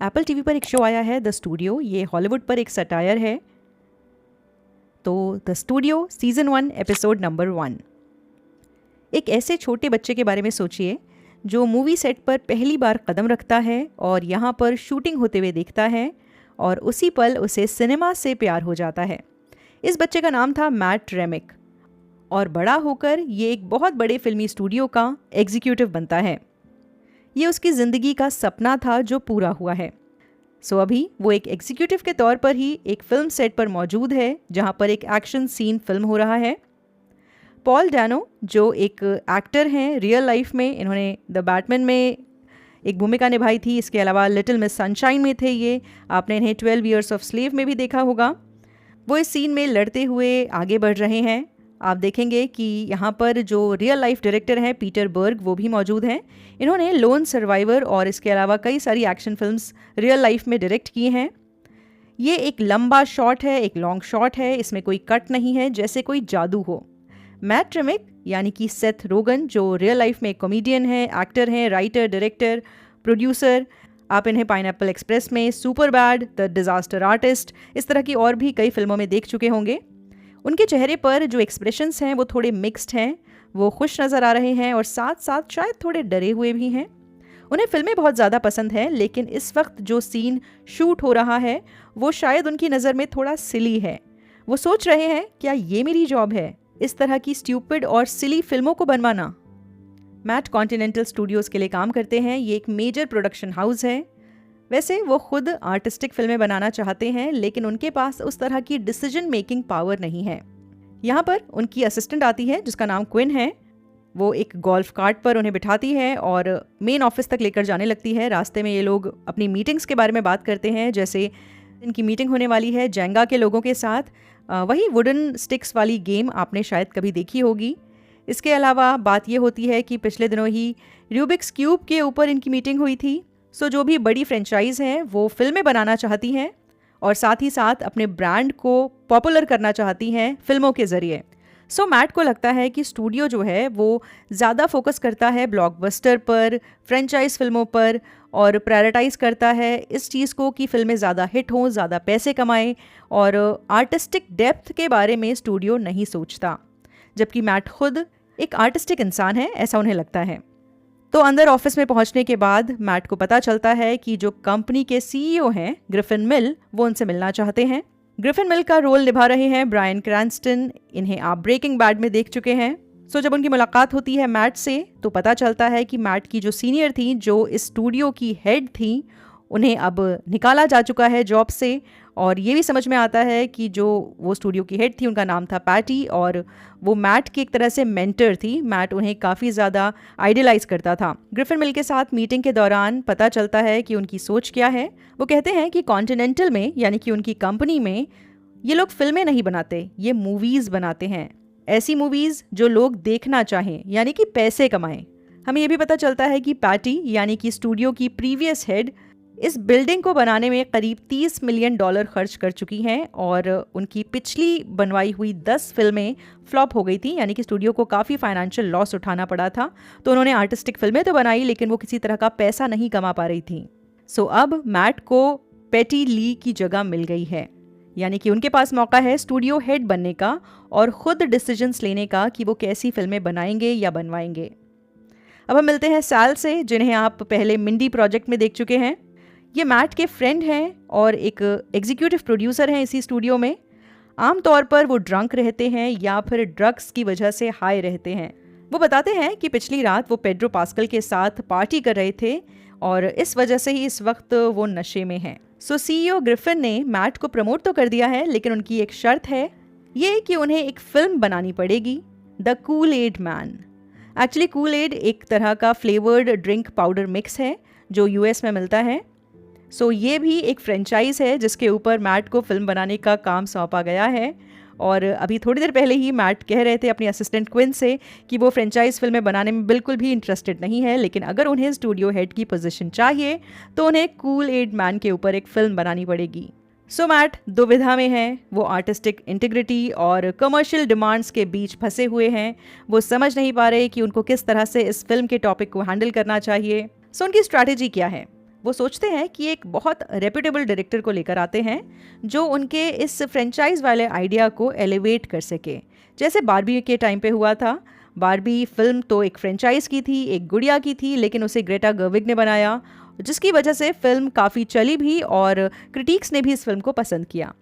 Apple TV पर एक show आया है द स्टूडियो। ये हॉलीवुड पर एक सटायर है। तो the studio season 1 episode number 1। एक ऐसे छोटे बच्चे के बारे में सोचिए जो मूवी सेट पर पहली बार कदम रखता है और यहाँ पर शूटिंग होते हुए देखता है और उसी पल उसे सिनेमा से प्यार हो जाता है। इस बच्चे का नाम था मैट रेमिक और बड़ा होकर ये एक बहुत बड़े फिल्मी स्टूडियो का एग्जीक्यूटिव बनता है। ये उसकी ज़िंदगी का सपना था जो पूरा हुआ है। अभी वो एक एग्जीक्यूटिव के तौर पर ही एक फिल्म सेट पर मौजूद है जहाँ पर एक एक्शन सीन फिल्म हो रहा है। पॉल डैनो जो एक एक्टर हैं रियल लाइफ में, इन्होंने द बैटमैन में एक भूमिका निभाई थी। इसके अलावा लिटिल मिस सनशाइन में थे ये। आपने इन्हें 12 ईयर्स ऑफ स्लेव में भी देखा होगा। वो इस सीन में लड़ते हुए आगे बढ़ रहे हैं। आप देखेंगे कि यहाँ पर जो रियल लाइफ डायरेक्टर हैं पीटर बर्ग, वो भी मौजूद हैं। इन्होंने लोन सर्वाइवर और इसके अलावा कई सारी एक्शन फिल्म्स रियल लाइफ में डायरेक्ट की हैं। ये एक लंबा शॉट है, एक लॉन्ग शॉट है, इसमें कोई कट नहीं है, जैसे कोई जादू हो। मैट रेमिक यानी कि सेथ रोगन जो रियल लाइफ में कॉमेडियन है, एक्टर हैं, राइटर, डायरेक्टर, प्रोड्यूसर। आप इन्हें पाइनएप्पल एक्सप्रेस में, super bad, the disaster artist, इस तरह की और भी कई फिल्मों में देख चुके होंगे। उनके चेहरे पर जो एक्सप्रेशंस हैं वो थोड़े मिक्स्ड हैं। वो खुश नज़र आ रहे हैं और साथ साथ शायद थोड़े डरे हुए भी हैं। उन्हें फिल्में बहुत ज़्यादा पसंद हैं, लेकिन इस वक्त जो सीन शूट हो रहा है वो शायद उनकी नज़र में थोड़ा सिली है। वो सोच रहे हैं क्या ये मेरी जॉब है, इस तरह की स्ट्यूपिड और सिली फिल्मों को बनवाना। मैट कॉन्टिनेंटल स्टूडियोज़ के लिए काम करते हैं। ये एक मेजर प्रोडक्शन हाउस है। वैसे वो खुद आर्टिस्टिक फिल्में बनाना चाहते हैं, लेकिन उनके पास उस तरह की डिसीजन मेकिंग पावर नहीं है। यहाँ पर उनकी असिस्टेंट आती है जिसका नाम क्विन है। वो एक गोल्फ कार्ट पर उन्हें बिठाती है और मेन ऑफिस तक लेकर जाने लगती है। रास्ते में ये लोग अपनी मीटिंग्स के बारे में बात करते हैं, जैसे इनकी मीटिंग होने वाली है जेंगा के लोगों के साथ। वही वुडन स्टिक्स वाली गेम आपने शायद कभी देखी होगी। इसके अलावा बात ये होती है कि पिछले दिनों ही रूबिक्स क्यूब के ऊपर इनकी मीटिंग हुई थी। जो भी बड़ी फ्रेंचाइज हैं वो फिल्में बनाना चाहती हैं और साथ ही साथ अपने ब्रांड को पॉपुलर करना चाहती हैं फिल्मों के ज़रिए। मैट को लगता है कि स्टूडियो जो है वो ज़्यादा फोकस करता है ब्लॉकबस्टर पर, फ्रेंचाइज फिल्मों पर, और प्रायोरिटाइज करता है इस चीज़ को कि फिल्में ज़्यादा हिट हों, ज़्यादा पैसे कमाएं, और आर्टिस्टिक डेप्थ के बारे में स्टूडियो नहीं सोचता। जबकि मैट खुद एक आर्टिस्टिक इंसान है, ऐसा उन्हें लगता है। तो अंदर ऑफिस में पहुंचने के बाद मैट को पता चलता है कि जो कंपनी के सीईओ हैं ग्रिफिन मिल, वो उनसे मिलना चाहते हैं। ग्रिफिन मिल का रोल निभा रहे हैं ब्रायन क्रैंस्टन। इन्हें आप ब्रेकिंग बैड में देख चुके हैं। जब उनकी मुलाकात होती है मैट से तो पता चलता है कि मैट की जो सीनियर थी, जो इस स्टूडियो की हेड थी, उन्हें अब निकाला जा चुका है जॉब से। और ये भी समझ में आता है कि जो वो स्टूडियो की हेड थी उनका नाम था पैटी और वो मैट की एक तरह से मेंटर थी। मैट उन्हें काफ़ी ज़्यादा आइडियलाइज करता था। ग्रिफिन मिल के साथ मीटिंग के दौरान पता चलता है कि उनकी सोच क्या है। वो कहते हैं कि कॉन्टिनेंटल में यानी कि उनकी कंपनी में ये लोग फिल्में नहीं बनाते, ये मूवीज़ बनाते हैं। ऐसी मूवीज़ जो लोग देखना चाहें, यानी कि पैसे कमाएं। हमें ये भी पता चलता है कि पैटी यानी कि स्टूडियो की प्रीवियस हेड इस बिल्डिंग को बनाने में करीब $30 मिलियन खर्च कर चुकी हैं और उनकी पिछली बनवाई हुई 10 फिल्में फ्लॉप हो गई थी, यानी कि स्टूडियो को काफ़ी फाइनेंशियल लॉस उठाना पड़ा था। तो उन्होंने आर्टिस्टिक फिल्में तो बनाई, लेकिन वो किसी तरह का पैसा नहीं कमा पा रही थी। अब मैट को पेटी ली की जगह मिल गई है, यानी कि उनके पास मौका है स्टूडियो हेड बनने का और खुद डिसीजंस लेने का कि वो कैसी फिल्में बनाएंगे या बनवाएंगे। अब हम मिलते हैं सैल से, जिन्हें आप पहले मिंडी प्रोजेक्ट में देख चुके हैं। ये मैट के फ्रेंड हैं और एक एग्जीक्यूटिव प्रोड्यूसर हैं इसी स्टूडियो में। आमतौर पर वो ड्रंक रहते हैं या फिर ड्रग्स की वजह से हाई रहते हैं। वो बताते हैं कि पिछली रात वो पेड्रो पास्कल के साथ पार्टी कर रहे थे और इस वजह से ही इस वक्त वो नशे में हैं। सीईओ ग्रिफिन ने मैट को प्रमोट तो कर दिया है, लेकिन उनकी एक शर्त है ये कि उन्हें एक फिल्म बनानी पड़ेगी, the Kool Aid man. Actually Kool Aid एक तरह का फ्लेवर्ड ड्रिंक पाउडर मिक्स है जो यूएस में मिलता है। ये भी एक फ्रेंचाइज है जिसके ऊपर मैट को फिल्म बनाने का काम सौंपा गया है। और अभी थोड़ी देर पहले ही मैट कह रहे थे अपनी असिस्टेंट क्विन से कि वो फ्रेंचाइज फिल्में बनाने में बिल्कुल भी इंटरेस्टेड नहीं है, लेकिन अगर उन्हें स्टूडियो हेड की पोजीशन चाहिए तो उन्हें कूल एड मैन के ऊपर एक फिल्म बनानी पड़ेगी। मैट दुविधा में है। वो आर्टिस्टिक इंटीग्रिटी और कमर्शियल डिमांड्स के बीच फंसे हुए हैं। वो समझ नहीं पा रहे कि उनको किस तरह से इस फिल्म के टॉपिक को हैंडल करना चाहिए। उनकी स्ट्रैटेजी क्या है? वो सोचते हैं कि एक बहुत रेप्यूटेबल डायरेक्टर को लेकर आते हैं जो उनके इस फ्रेंचाइज वाले आइडिया को एलिवेट कर सके, जैसे बारबी के टाइम पे हुआ था। बारबी फिल्म तो एक फ्रेंचाइज की थी, एक गुड़िया की थी, लेकिन उसे ग्रेटा गर्विग ने बनाया, जिसकी वजह से फिल्म काफ़ी चली भी और क्रिटिक्स ने भी इस फिल्म को पसंद किया।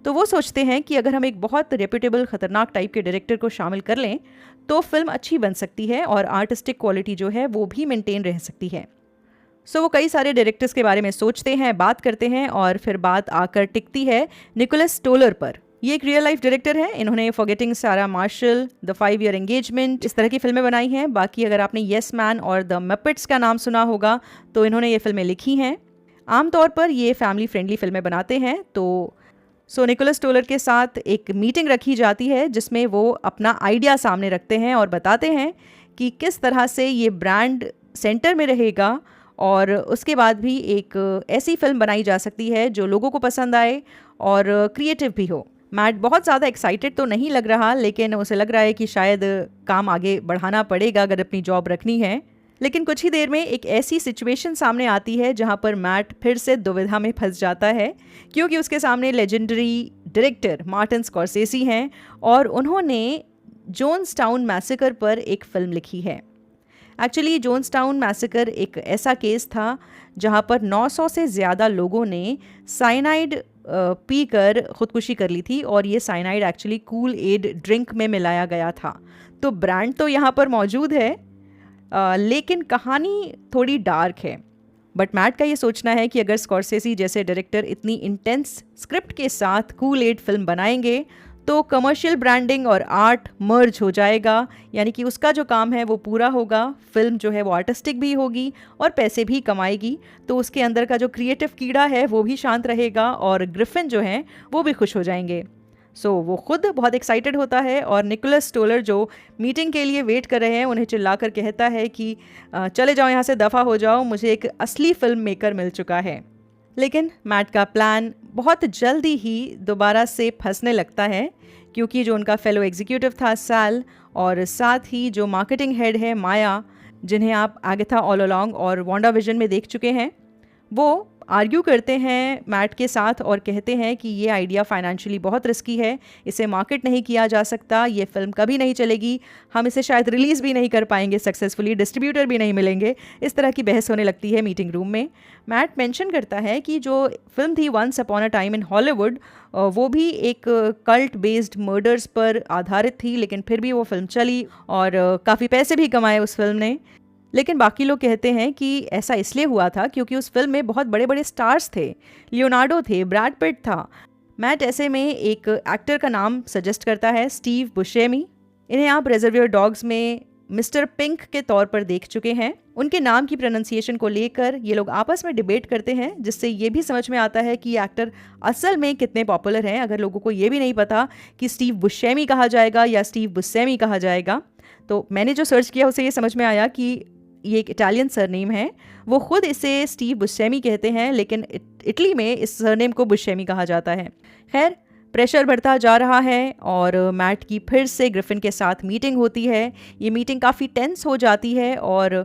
तो वो सोचते हैं कि अगर हम एक बहुत रेप्यूटेबल खतरनाक टाइप के डायरेक्टर को शामिल कर लें तो फिल्म अच्छी बन सकती है और आर्टिस्टिक क्वालिटी जो है वो भी मेंटेन रह सकती है। सो वो कई सारे डायरेक्टर्स के बारे में सोचते हैं, बात करते हैं और फिर बात आकर टिकती है निकोलस स्टोलर पर। ये एक रियल लाइफ डायरेक्टर है। इन्होंने फॉरगेटिंग सारा मार्शल, द 5 ईयर एंगेजमेंट, इस तरह की फिल्में बनाई हैं। बाकी अगर आपने यस मैन और द मपेट्स का नाम सुना होगा तो इन्होंने ये फिल्में लिखी हैं। आमतौर पर ये फैमिली फ्रेंडली फिल्में बनाते हैं। तो निकोलस स्टोलर के साथ एक मीटिंग रखी जाती है जिसमें वो अपना आइडिया सामने रखते हैं और बताते हैं कि किस तरह से ये ब्रांड सेंटर में रहेगा और उसके बाद भी एक ऐसी फिल्म बनाई जा सकती है जो लोगों को पसंद आए और क्रिएटिव भी हो। मैट बहुत ज़्यादा एक्साइटेड तो नहीं लग रहा, लेकिन उसे लग रहा है कि शायद काम आगे बढ़ाना पड़ेगा अगर अपनी जॉब रखनी है। लेकिन कुछ ही देर में एक ऐसी सिचुएशन सामने आती है जहां पर मैट फिर से दुविधा में फंस जाता है, क्योंकि उसके सामने लेजेंडरी डायरेक्टर मार्टिन स्कॉर्सेसी हैं और उन्होंने जोन्सटाउन मैसेकर पर एक फिल्म लिखी है। एक्चुअली जोन्सटाउन मैसेकर एक ऐसा केस था जहां पर 900 से ज़्यादा लोगों ने साइनाइड पीकर खुदकुशी कर ली थी और ये cyanide actually Kool Aid drink में मिलाया गया था। तो ब्रांड तो यहाँ पर मौजूद है, लेकिन कहानी थोड़ी डार्क है। बट मैट का ये सोचना है कि अगर स्कॉर्सेसी जैसे डायरेक्टर इतनी इंटेंस स्क्रिप्ट के साथ कूल एड फिल्म बनाएंगे तो कमर्शियल ब्रांडिंग और आर्ट मर्ज हो जाएगा, यानी कि उसका जो काम है वो पूरा होगा। फिल्म जो है वो आर्टिस्टिक भी होगी और पैसे भी कमाएगी, तो उसके अंदर का जो क्रिएटिव कीड़ा है वो भी शांत रहेगा और ग्रिफिन जो हैं वो भी खुश हो जाएंगे। वो खुद बहुत एक्साइटेड होता है और निकोलस स्टोलर जो मीटिंग के लिए वेट कर रहे हैं उन्हें चिल्लाकर कहता है कि चले जाओ यहाँ से, दफ़ा हो जाओ, मुझे एक असली फिल्म मेकर मिल चुका है। लेकिन मैट का प्लान बहुत जल्दी ही दोबारा से फंसने लगता है, क्योंकि जो उनका फेलो एग्जीक्यूटिव था सैल और साथ ही जो मार्केटिंग हेड है माया, जिन्हें आप आगेथा ऑल अलोंग और वांडा विजन में देख चुके हैं, वो आर्ग्यू करते हैं मैट के साथ और कहते हैं कि ये आइडिया फाइनेंशियली बहुत रिस्की है, इसे मार्केट नहीं किया जा सकता, ये फिल्म कभी नहीं चलेगी, हम इसे शायद रिलीज़ भी नहीं कर पाएंगे सक्सेसफुली, डिस्ट्रीब्यूटर भी नहीं मिलेंगे। इस तरह की बहस होने लगती है मीटिंग रूम में। मैट मेंशन करता है कि जो फिल्म थी once upon a time in Hollywood, वो भी एक कल्ट बेस्ड मर्डर्स पर आधारित थी, लेकिन फिर भी वो फिल्म चली और काफ़ी पैसे भी कमाए उस फिल्म ने। लेकिन बाकी लोग कहते हैं कि ऐसा इसलिए हुआ था क्योंकि उस फिल्म में बहुत बड़े बड़े स्टार्स थे, लियोनार्डो थे, ब्रैड पिट था। मैट ऐसे में एक एक्टर का नाम सजेस्ट करता है, स्टीव बुशेमी। इन्हें आप रिजर्वियर डॉग्स में मिस्टर पिंक के तौर पर देख चुके हैं। उनके नाम की प्रोनाउंसिएशन को लेकर ये लोग आपस में डिबेट करते हैं, जिससे ये भी समझ में आता है कि ये एक्टर असल में कितने पॉपुलर हैं। अगर लोगों को ये भी नहीं पता कि स्टीव बुशेमी कहा जाएगा या स्टीव बुसेमी कहा जाएगा, तो मैंने जो सर्च किया उसे ये समझ में आया कि ये एक इटालियन सरनेम है। वो खुद इसे स्टीव बुसेमी कहते हैं, लेकिन इटली में इस सरनेम को बुशेमी कहा जाता है। खैर, प्रेशर बढ़ता जा रहा है और मैट की फिर से ग्रिफिन के साथ मीटिंग होती है। ये मीटिंग काफ़ी टेंस हो जाती है और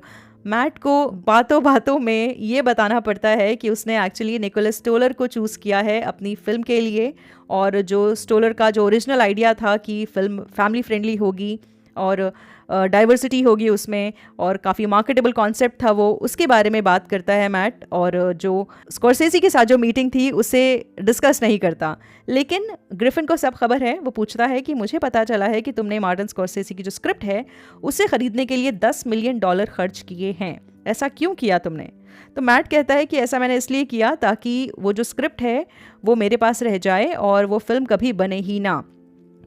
मैट को बातों बातों में ये बताना पड़ता है कि उसने एक्चुअली निकोलस स्टोलर को चूज़ किया है अपनी फ़िल्म के लिए, और जो स्टोलर का जो ओरिजिनल आइडिया था कि फ़िल्म फैमिली फ्रेंडली होगी और डाइवर्सिटी होगी उसमें और काफ़ी मार्केटेबल कॉन्सेप्ट था वो, उसके बारे में बात करता है मैट। और जो स्कॉर्सेसी के साथ जो मीटिंग थी उसे डिस्कस नहीं करता। लेकिन ग्रिफिन को सब खबर है। वो पूछता है कि मुझे पता चला है कि तुमने मार्टिन स्कॉर्सेसी की जो स्क्रिप्ट है उसे ख़रीदने के लिए $10 मिलियन खर्च किए हैं, ऐसा क्यों किया तुमने? तो मैट कहता है कि ऐसा मैंने इसलिए किया ताकि वो जो स्क्रिप्ट है वो मेरे पास रह जाए और वो फिल्म कभी बने ही ना,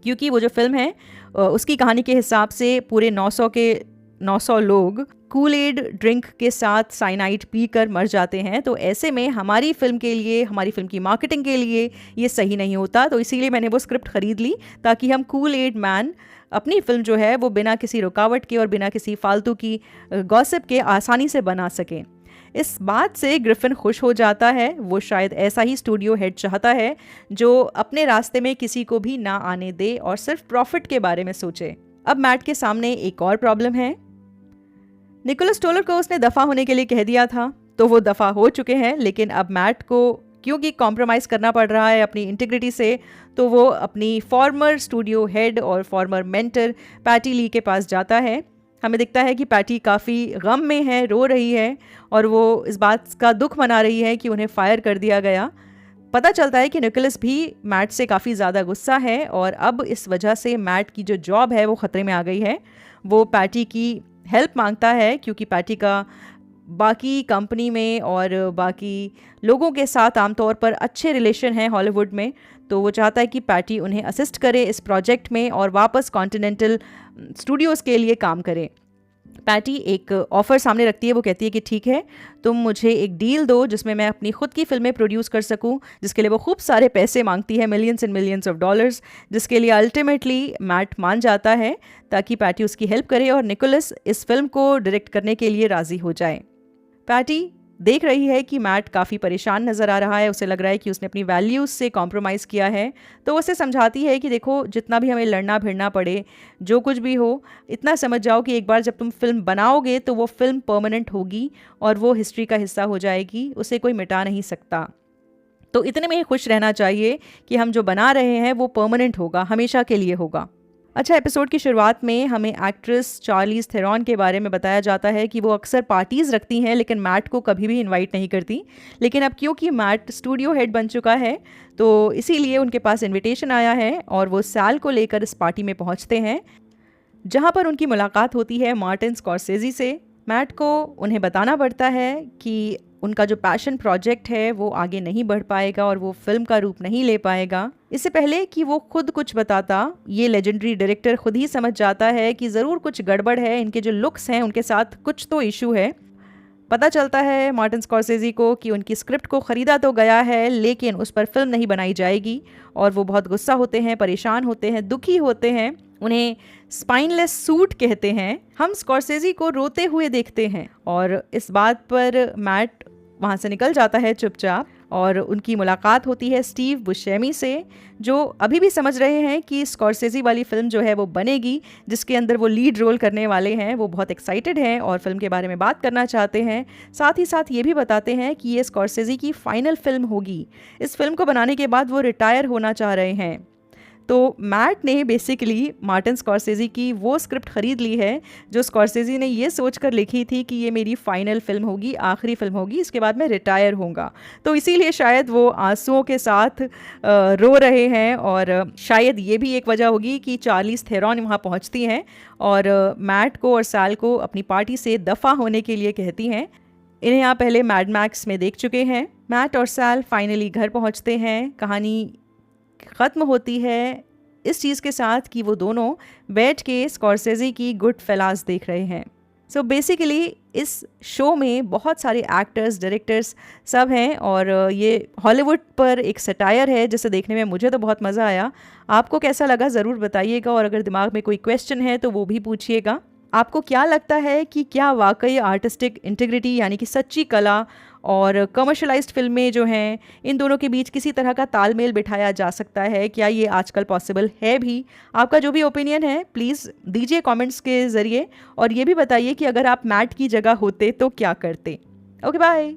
क्योंकि वो जो फिल्म है उसकी कहानी के हिसाब से पूरे 900 लोग कूल एड ड्रिंक के साथ साइनाइड पीकर मर जाते हैं। तो ऐसे में हमारी फिल्म के लिए, हमारी फिल्म की मार्केटिंग के लिए ये सही नहीं होता। तो इसीलिए मैंने वो स्क्रिप्ट खरीद ली ताकि हम कूल एड मैन अपनी फिल्म जो है वो बिना किसी रुकावट के और बिना किसी फालतू की गॉसिप के आसानी से बना सकें। इस बात से ग्रिफिन खुश हो जाता है। वो शायद ऐसा ही स्टूडियो हेड चाहता है जो अपने रास्ते में किसी को भी ना आने दे और सिर्फ प्रॉफिट के बारे में सोचे। अब मैट के सामने एक और प्रॉब्लम है। निकोलस स्टोलर को उसने दफ़ा होने के लिए कह दिया था, तो वो दफ़ा हो चुके हैं, लेकिन अब मैट को क्योंकि कॉम्प्रोमाइज़ करना पड़ रहा है अपनी इंटीग्रिटी से, तो वो अपनी फॉर्मर स्टूडियो हेड और फॉर्मर मेंटर पैटी ली के पास जाता है। हमें दिखता है कि पैटी काफ़ी गम में है, रो रही है और वो इस बात का दुख मना रही है कि उन्हें फायर कर दिया गया। पता चलता है कि निकोलस भी मैट से काफ़ी ज़्यादा गुस्सा है और अब इस वजह से मैट की जो जॉब है वो ख़तरे में आ गई है। वो पैटी की हेल्प मांगता है क्योंकि पैटी का बाकी कंपनी में और बाकी लोगों के साथ आमतौर पर अच्छे रिलेशन हैं हॉलीवुड में, तो वो चाहता है कि पैटी उन्हें असिस्ट करे इस प्रोजेक्ट में और वापस कॉन्टिनेंटल स्टूडियोज़ के लिए काम करे। पैटी एक ऑफ़र सामने रखती है। वो कहती है कि ठीक है, तुम मुझे एक डील दो जिसमें मैं अपनी खुद की फ़िल्में प्रोड्यूस कर सकूं, जिसके लिए वो खूब सारे पैसे मांगती है, millions and millions of dollars, जिसके लिए अल्टीमेटली मैट मान जाता है ताकि पैटी उसकी हेल्प करे और निकोलस इस फिल्म को डायरेक्ट करने के लिए राज़ी हो जाए। पैटी देख रही है कि मैट काफ़ी परेशान नज़र आ रहा है, उसे लग रहा है कि उसने अपनी वैल्यूज़ से कॉम्प्रोमाइज़ किया है, तो उसे समझाती है कि देखो, जितना भी हमें लड़ना भिड़ना पड़े, जो कुछ भी हो, इतना समझ जाओ कि एक बार जब तुम फिल्म बनाओगे तो वो फिल्म परमानेंट होगी और वो हिस्ट्री का हिस्सा हो जाएगी, उसे कोई मिटा नहीं सकता। तो इतने में ही खुश रहना चाहिए कि हम जो बना रहे हैं वो परमानेंट होगा, हमेशा के लिए होगा। अच्छा, एपिसोड की शुरुआत में हमें एक्ट्रेस चार्लीज थेरॉन के बारे में बताया जाता है कि वो अक्सर पार्टीज़ रखती हैं लेकिन मैट को कभी भी इनवाइट नहीं करती। लेकिन अब क्योंकि मैट स्टूडियो हेड बन चुका है तो इसीलिए उनके पास इनविटेशन आया है और वो सैल को लेकर इस पार्टी में पहुंचते हैं, जहां पर उनकी मुलाकात होती है मार्टिन स्कॉर्सेज़ी से। मैट को उन्हें बताना पड़ता है कि उनका जो पैशन प्रोजेक्ट है वो आगे नहीं बढ़ पाएगा और वो फिल्म का रूप नहीं ले पाएगा। इससे पहले कि वो खुद कुछ बताता, ये लेजेंडरी डायरेक्टर खुद ही समझ जाता है कि ज़रूर कुछ गड़बड़ है, इनके जो लुक्स हैं उनके साथ कुछ तो इशू है। पता चलता है मार्टिन स्कॉर्सेज़ी को कि उनकी स्क्रिप्ट को ख़रीदा तो गया है लेकिन उस पर फिल्म नहीं बनाई जाएगी और वो बहुत गुस्सा होते हैं, परेशान होते हैं, दुखी होते हैं। उन्हें स्पाइनलेस सूट कहते हैं। हम स्कॉर्सेज़ी को रोते हुए देखते हैं और इस बात पर मैट वहाँ से निकल जाता है चुपचाप और उनकी मुलाकात होती है स्टीव बुशेमी से, जो अभी भी समझ रहे हैं कि स्कॉर्सेज़ी वाली फ़िल्म जो है वो बनेगी, जिसके अंदर वो लीड रोल करने वाले हैं। वो बहुत एक्साइटेड हैं और फिल्म के बारे में बात करना चाहते हैं। साथ ही साथ ये भी बताते हैं कि ये स्कॉर्सेज़ी की फ़ाइनल फ़िल्म होगी। इस फिल्म को बनाने के बाद वो रिटायर होना चाह रहे हैं। तो मैट ने बेसिकली मार्टिन स्कॉर्सेज़ी की वो स्क्रिप्ट ख़रीद ली है जो स्कॉर्सेज़ी ने ये सोचकर लिखी थी कि ये मेरी फ़ाइनल फ़िल्म होगी, आखिरी फ़िल्म होगी, इसके बाद मैं रिटायर होऊंगा। तो इसीलिए शायद वो आंसुओं के साथ रो रहे हैं और शायद ये भी एक वजह होगी कि चार्लीज थेरॉन वहाँ पहुँचती हैं और मैट को और सैल को अपनी पार्टी से दफ़ा होने के लिए कहती हैं। इन्हें आप पहले मैड मैक्स में देख चुके हैं। मैट और सैल फाइनली घर पहुँचते हैं। कहानी ख़त्म होती है इस चीज़ के साथ कि वो दोनों बैठ के स्कॉर्सेज़ी की गुड फेलास देख रहे हैं। सो बेसिकली इस शो में बहुत सारे एक्टर्स, डायरेक्टर्स सब हैं और ये हॉलीवुड पर एक सटायर है जिसे देखने में मुझे तो बहुत मज़ा आया। आपको कैसा लगा ज़रूर बताइएगा और अगर दिमाग में कोई क्वेश्चन है तो वो भी पूछिएगा। आपको क्या लगता है कि क्या वाकई आर्टिस्टिक इंटीग्रिटी यानी कि सच्ची कला और कमर्शलाइज्ड फिल्में जो हैं, इन दोनों के बीच किसी तरह का तालमेल बिठाया जा सकता है? क्या ये आजकल पॉसिबल है भी? आपका जो भी ओपिनियन है प्लीज़ दीजिए कमेंट्स के ज़रिए और ये भी बताइए कि अगर आप मैट की जगह होते तो क्या करते। Okay, bye.